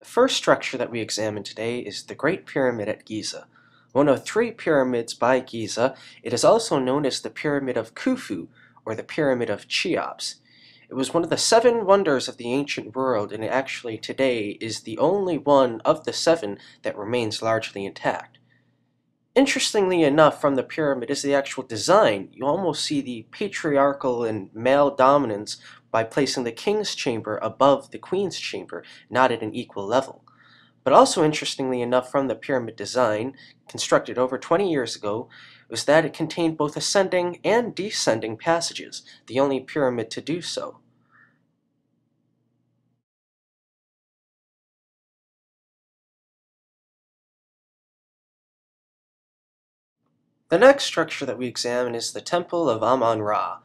The first structure that we examine today is the Great Pyramid at Giza. One of three pyramids by Giza, it is also known as the Pyramid of Khufu, or the Pyramid of Cheops. It was one of the seven wonders of the ancient world, and it actually today is the only one of the seven that remains largely intact. Interestingly enough, from the pyramid is the actual design. You almost see the patriarchal and male dominance by placing the king's chamber above the queen's chamber, not at an equal level. But also interestingly enough from the pyramid design, constructed over 20 years ago, was that it contained both ascending and descending passages, the only pyramid to do so. The next structure that we examine is the Temple of Amun-Ra.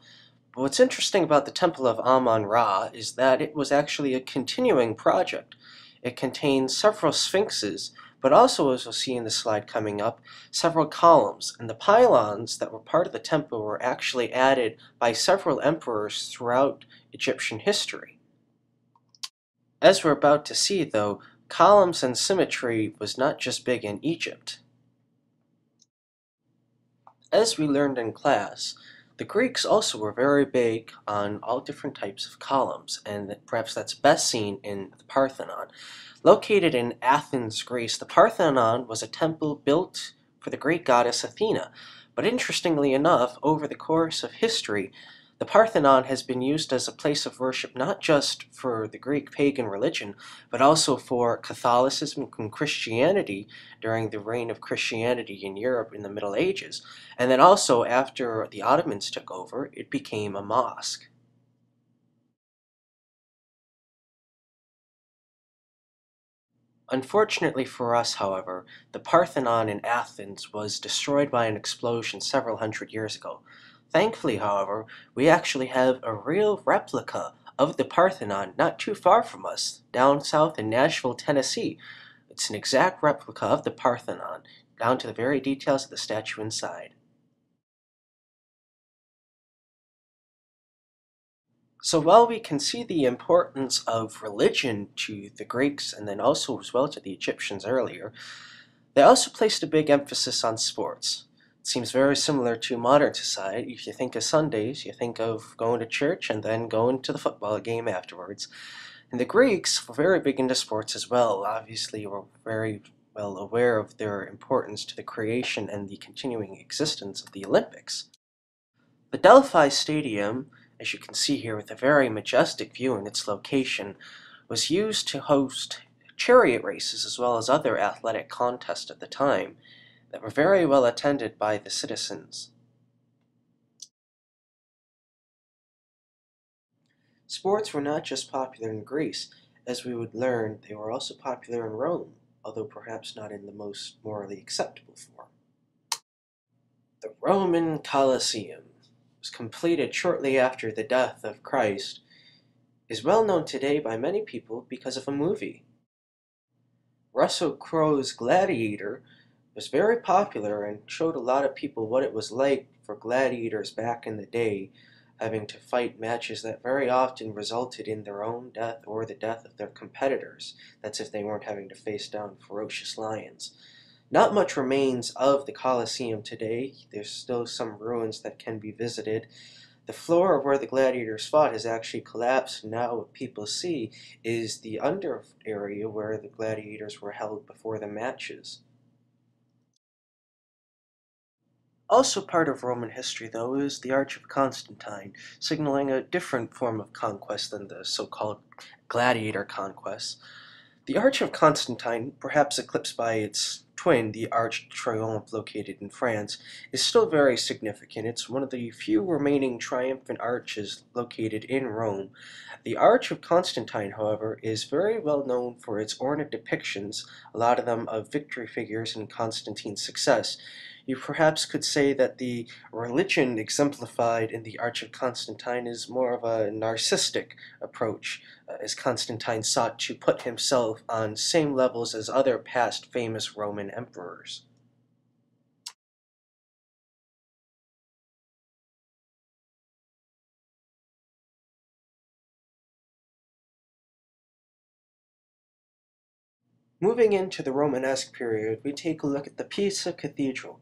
But what's interesting about the Temple of Amun-Ra is that it was actually a continuing project. It contains several sphinxes, but also, as we'll see in the slide coming up, several columns, and the pylons that were part of the temple were actually added by several emperors throughout Egyptian history. As we're about to see, though, columns and symmetry was not just big in Egypt. As we learned in class, the Greeks also were very big on all different types of columns, and perhaps that's best seen in the Parthenon. Located in Athens, Greece, the Parthenon was a temple built for the Greek goddess Athena. But interestingly enough, over the course of history, the Parthenon has been used as a place of worship not just for the Greek pagan religion, but also for Catholicism and Christianity during the reign of Christianity in Europe in the Middle Ages. And then also, after the Ottomans took over, it became a mosque. Unfortunately for us, however, the Parthenon in Athens was destroyed by an explosion several hundred years ago. Thankfully, however, we actually have a real replica of the Parthenon not too far from us, down south in Nashville, Tennessee. It's an exact replica of the Parthenon, down to the very details of the statue inside. So while we can see the importance of religion to the Greeks and then also as well to the Egyptians earlier, they also placed a big emphasis on sports. It seems very similar to modern society. If you think of Sundays, you think of going to church and then going to the football game afterwards. And the Greeks were very big into sports as well. Obviously, were very well aware of their importance to the creation and the continuing existence of the Olympics. The Delphi Stadium, as you can see here with a very majestic view in its location, was used to host chariot races as well as other athletic contests at the time that were very well attended by the citizens. Sports were not just popular in Greece, as we would learn, they were also popular in Rome, although perhaps not in the most morally acceptable form. The Roman Colosseum was completed shortly after the death of Christ, is well known today by many people because of a movie. Russell Crowe's Gladiator was very popular and showed a lot of people what it was like for gladiators back in the day, having to fight matches that very often resulted in their own death or the death of their competitors. That's if they weren't having to face down ferocious lions. Not much remains of the Colosseum today. There's still some ruins that can be visited. The floor where the gladiators fought has actually collapsed. Now what people see is the under area where the gladiators were held before the matches. Also part of Roman history, though, is the Arch of Constantine, signaling a different form of conquest than the so-called gladiator conquests. The Arch of Constantine, perhaps eclipsed by its twin, the Arch de Triomphe located in France, is still very significant. It's one of the few remaining triumphant arches located in Rome. The Arch of Constantine, however, is very well known for its ornate depictions, a lot of them of victory figures in Constantine's success. You perhaps could say that the religion exemplified in the Arch of Constantine is more of a narcissistic approach, as Constantine sought to put himself on same levels as other past famous Roman emperors. Moving into the Romanesque period, we take a look at the Pisa Cathedral.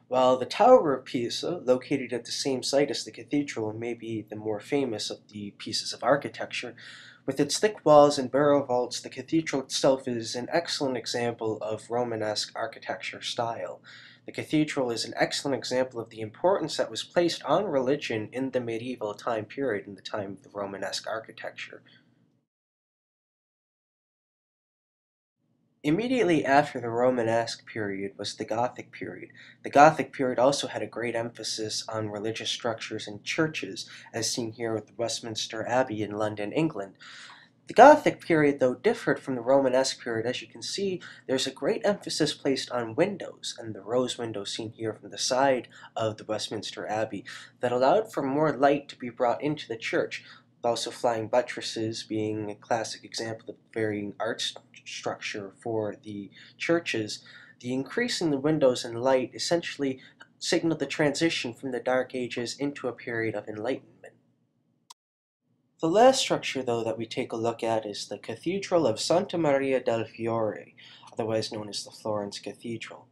While the Tower of Pisa, located at the same site as the cathedral, may be the more famous of the pieces of architecture, with its thick walls and barrel vaults, the cathedral itself is an excellent example of Romanesque architecture style. The cathedral is an excellent example of the importance that was placed on religion in the medieval time period, in the time of the Romanesque architecture. Immediately after the Romanesque period was the Gothic period. The Gothic period also had a great emphasis on religious structures and churches, as seen here with Westminster Abbey in London, England. The Gothic period, though, differed from the Romanesque period. As you can see, there's a great emphasis placed on windows, and the rose window seen here from the side of the Westminster Abbey, that allowed for more light to be brought into the church. Also, flying buttresses being a classic example of varying structure for the churches. The increase in the windows and light essentially signaled the transition from the Dark Ages into a period of enlightenment. The last structure, though, that we take a look at is the Cathedral of Santa Maria del Fiore, otherwise known as the Florence Cathedral.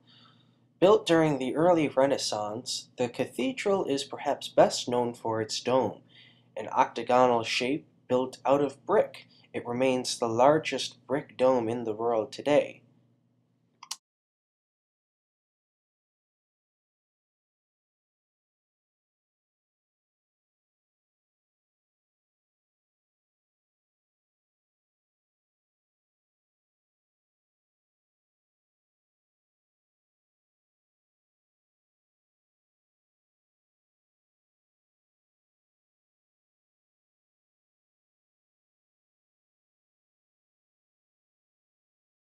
Built during the early Renaissance, the cathedral is perhaps best known for its dome, an octagonal shape built out of brick. It remains the largest brick dome in the world today.